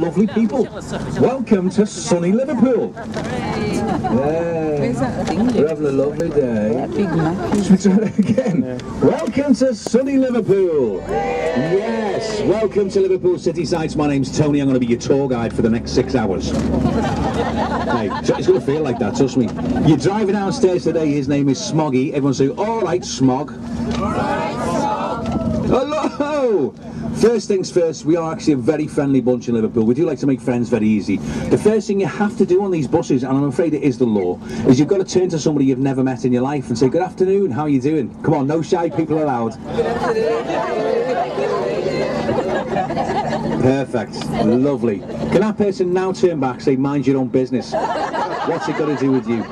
lovely people. Welcome to sunny Liverpool. We're having a lovely day. Should we try that again? Welcome to sunny Liverpool. Yes, welcome to Liverpool City Sights. My name's Tony. I'm going to be your tour guide for the next 6 hours. Hey, it's going to feel like that, trust me. You're driving downstairs today. His name is Smoggy. Everyone say, all right, Smog. Hello! First things first, we are actually a very friendly bunch in Liverpool. We do like to make friends very easy. The first thing you have to do on these buses, and I'm afraid it is the law, is you've got to turn to somebody you've never met in your life and say, good afternoon, how are you doing? Come on, no shy people allowed. Perfect. Lovely. Can that person now turn back, say, mind your own business? What's it got to do with you?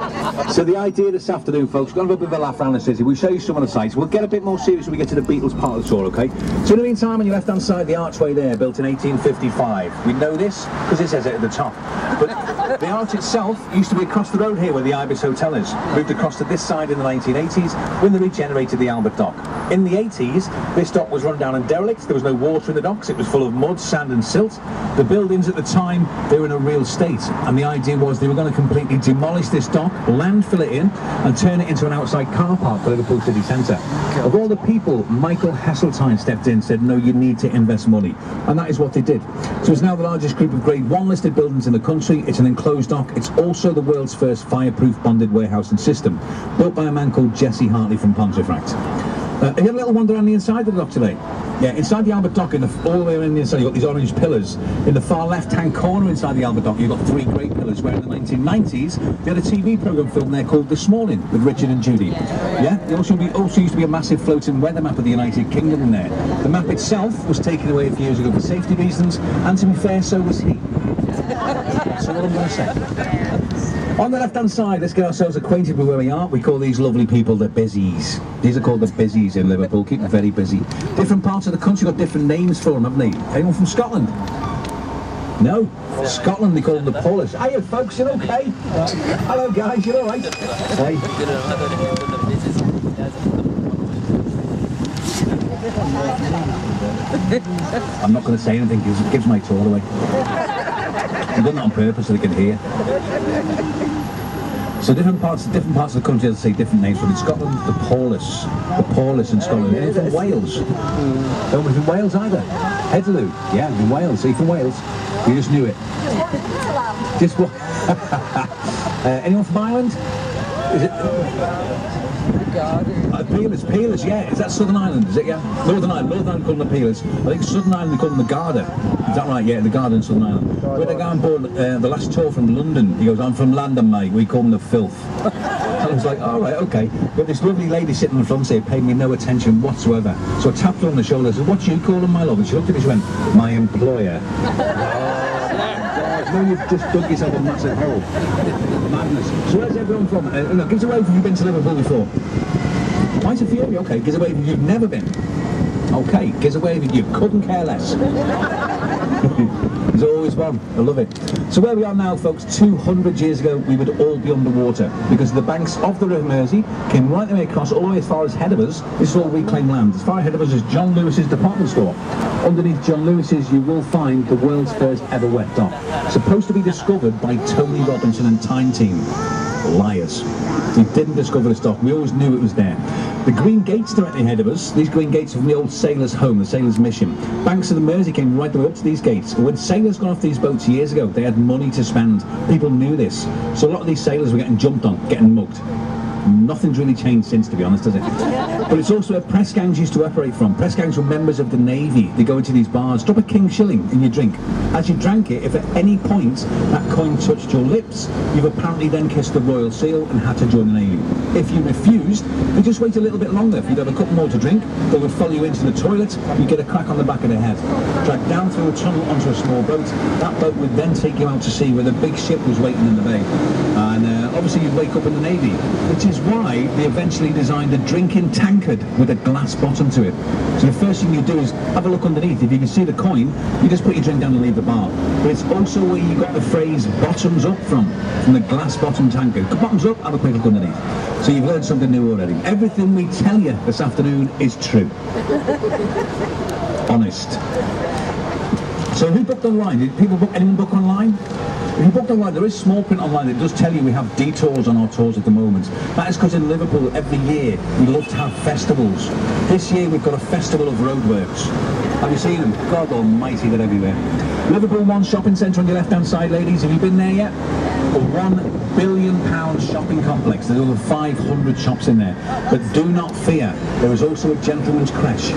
So the idea this afternoon, folks, we're going to have a bit of a laugh around the city. We'll show you some of the sights. We'll get a bit more serious when we get to the Beatles part of the tour, okay? So in the meantime, on your left-hand side, the archway there, built in 1855. We know this because it says it at the top. But the arch itself used to be across the road here where the Ibis Hotel is. Moved across to this side in the 1980s when they regenerated the Albert Dock. In the 80s, this dock was run down and derelict. There was no water in the docks. It was full of mud, sand and silt. The buildings at the time, they were in a real state. And the idea was they were going to completely demolish this dock, landfill it in, and turn it into an outside car park for Liverpool city centre. Of all the people, Michael Heseltine stepped in and said, no, you need to invest money. And that is what they did. So it's now the largest group of Grade 1 listed buildings in the country. It's an enclosed dock. It's also the world's first fireproof bonded warehouse and system, built by a man called Jesse Hartley from Pontefract. Have you had a little wander around the inside of the dock today? Yeah, inside the Albert Dock, all the way around the inside, you've got these orange pillars. In the far left-hand corner inside the Albert Dock, you've got 3 great pillars, where in the 1990s, they had a TV programme filmed there called This Morning, with Richard and Judy. Yeah, there also used to be a massive floating weather map of the United Kingdom in there. The map itself was taken away a few years ago for safety reasons, and to be fair, so was he. That's all I'm going to say. On the left-hand side, let's get ourselves acquainted with where we are. We call these lovely people the Bizzies. These are called the Bizzies in Liverpool. Keep them very busy. Different parts of the country got different names for them, haven't they? Anyone from Scotland? No? Scotland, they call them the Polish. Hiya, folks, you okay? Hello, guys, you all right? Hey. I'm not going to say anything because it gives my tour away. I've done that on purpose so they can hear. So different parts of the country, as I say, different names. But in Scotland, the Paulus in Scotland. You're from Wales. Don't be from Wales either. Headaloo, yeah, in Wales. So you're from Wales. You just knew it. Just what? Anyone from Ireland? Is it? Peelers, yeah. Is that Southern Ireland? Is it? Yeah. Northern Ireland call them the Peelers. I think Southern Ireland they call them the Garda. Is that right? Yeah, the Garda in Southern Ireland. When I go on board the last tour from London, he goes, I'm from London, mate. We call them the filth. I was like, all right, okay. But this lovely lady sitting in the front here paid me no attention whatsoever. So I tapped her on the shoulder and said, what do you call them, my love? And she looked at me and she went, my employer. No, you've just dug yourself a massive hole. Madness. So where's everyone from? No, give us a wave if you've been to Liverpool before. Quite a few of you, okay. Give us a wave if you've never been. Okay, give us a wave if you couldn't care less. There's always one. I love it. So where we are now, folks, 200 years ago, we would all be underwater because the banks of the River Mersey came right the way across, all the way as far as ahead of us. This is all reclaimed land. As far ahead of us is John Lewis's department store. Underneath John Lewis's, you will find the world's first ever wet dock. Supposed to be discovered by Tony Robinson and Time Team. Liars. We didn't discover this dock. We always knew it was there. The green gates directly ahead of us, these green gates are from the old sailor's home, the sailor's mission. Banks of the Mersey came right the way up to these gates. When sailors got off these boats years ago, they had money to spend. People knew this. So a lot of these sailors were getting jumped on, getting mugged. Nothing's really changed since, to be honest, has it? But it's also where press gangs used to operate from. Press gangs were members of the Navy. They go into these bars, drop a king shilling in your drink. As you drank it, if at any point that coin touched your lips, you've apparently then kissed the royal seal and had to join the Navy. If you refused, they just wait a little bit longer. If you'd have a couple more to drink, they would follow you into the toilet, you'd get a crack on the back of the head. Dragged down through a tunnel onto a small boat. That boat would then take you out to sea where the big ship was waiting in the bay. And obviously you'd wake up in the Navy, which is why they eventually designed a drinking tankard with a glass bottom to it. So the first thing you do is have a look underneath. If you can see the coin, you just put your drink down and leave the bar. But it's also where you got the phrase bottoms up from the glass bottom tankard. Bottoms up, have a quick look underneath. So you've learned something new already. Everything we tell you this afternoon is true. Honest. So who booked online? Did people book, anyone book online? If you booked online, there is small print online that does tell you we have detours on our tours at the moment. That is because in Liverpool, every year, we love to have festivals. This year, we've got a festival of roadworks. Have you seen them? God almighty, they're everywhere. Liverpool One shopping centre on your left-hand side, ladies. Have you been there yet? A £1 billion shopping complex. There's over 500 shops in there. But do not fear, there is also a gentleman's creche.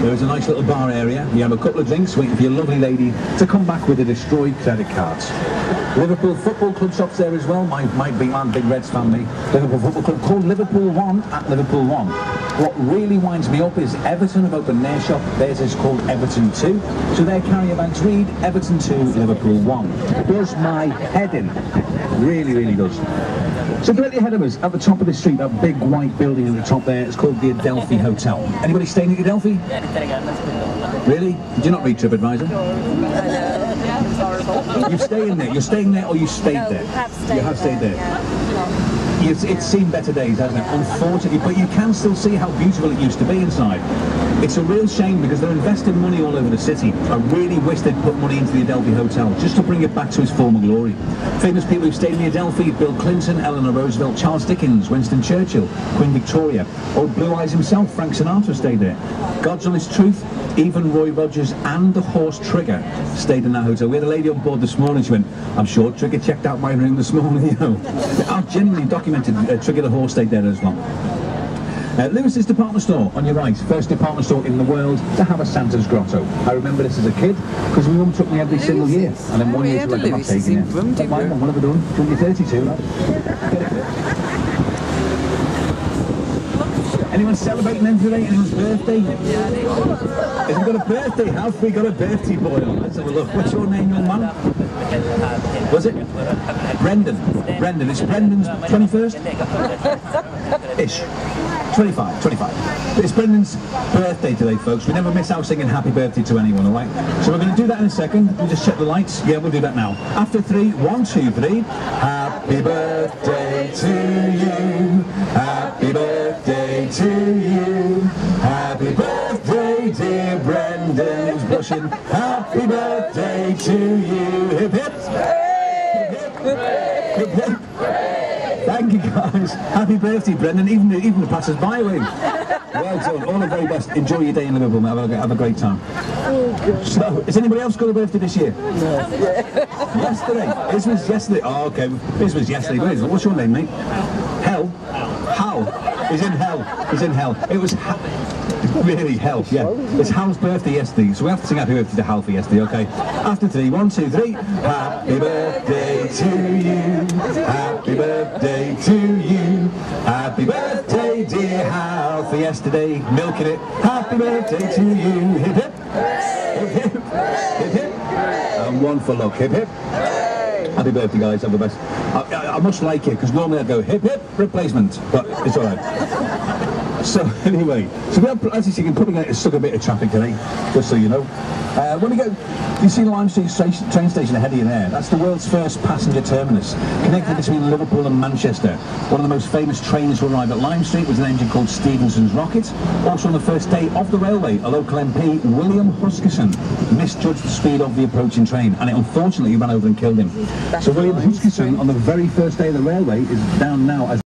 There is a nice little bar area. You have a couple of drinks waiting for your lovely lady to come back with the destroyed credit cards. Liverpool Football Club shops there as well. My big man, Big Reds family. Liverpool Football Club called Liverpool One at Liverpool One. What really winds me up is Everton have opened their shop. Theirs is called Everton 2. So their carrier bags read Everton 2, Liverpool 1. Does my head in. Really, really does. So directly ahead of us, at the top of the street, that big white building at the top there, it's called the Adelphi Hotel. Anybody staying at the Adelphi? Really? Did you not read TripAdvisor? You're staying there. You're staying there, or you stayed there? You have stayed there. It's seen better days, hasn't it? Unfortunately, but you can still see how beautiful it used to be inside. It's a real shame because they're investing money all over the city. I really wish they'd put money into the Adelphi Hotel just to bring it back to its former glory. Famous people who've stayed in the Adelphi: Bill Clinton, Eleanor Roosevelt, Charles Dickens, Winston Churchill, Queen Victoria. Old Blue Eyes himself, Frank Sinatra, stayed there. God's honest truth, even Roy Rogers and the horse Trigger stayed in that hotel. We had a lady on board this morning, she went, "I'm sure Trigger checked out my room this morning," you know. I've genuinely documented Trigger the horse stayed there as well. Lewis's department store on your right, first department store in the world to have a Santa's grotto. I remember this as a kid because my mum took me every single year, and then one year she went, "I'm not taking it." But my mum, what have I done? Do you want your 32, lad? Anyone celebrating them today? Anyone's birthday? Has he got a birthday? Have we got a birthday boy on? Let's have a look. What's your name, young man? Was it? Brendan. Brendan. It's Brendan's 21st? Ish. 25. It's Brendan's birthday today, folks. We never miss out singing happy birthday to anyone, alright? So we're going to do that in a second. We'll just check the lights. Yeah, we'll do that now. After 3, 1, 2, 3. Happy birthday to you. Happy birthday to you. Happy birthday, dear Brendan. Who's blushing? Happy birthday to you. Hip hip. Hip hip. Hip hip. Thank you, guys. Happy birthday, Brendan. Even the passers-by wing. Well done. All the very best. Enjoy your day in Liverpool, mate. Have a great time. So, has anybody else got a birthday this year? No. Yesterday. This was yesterday. Oh, okay. This was yesterday. What's your name, mate? Hell? Hal. He's in hell. He's in hell. It was really hell, yeah. It's Hal's birthday yesterday, so we have to sing happy birthday to Hal for yesterday, okay? After 3, 1, 2, 3. Happy birthday to you. Happy birthday to you. Happy birthday, dear Hal, for yesterday. Milking it. Happy birthday to you. Hip hip. Hip hip. Hip hip. And 1 for luck. Hip hip. Happy birthday, guys. Have the best. I much like it, because normally I'd go hip hip replacement, but it's alright. So anyway, so we have, as you see, we're probably going to suck a bit of traffic today, just so you know. When we go, you see Lime Street train station ahead of you there. That's the world's first passenger terminus, connected between Liverpool and Manchester. One of the most famous trains to arrive at Lime Street was an engine called Stephenson's Rocket. Also on the first day of the railway, a local MP, William Huskisson, misjudged the speed of the approaching train, and it unfortunately ran over and killed him. So William Huskisson, on the very first day of the railway, is down now as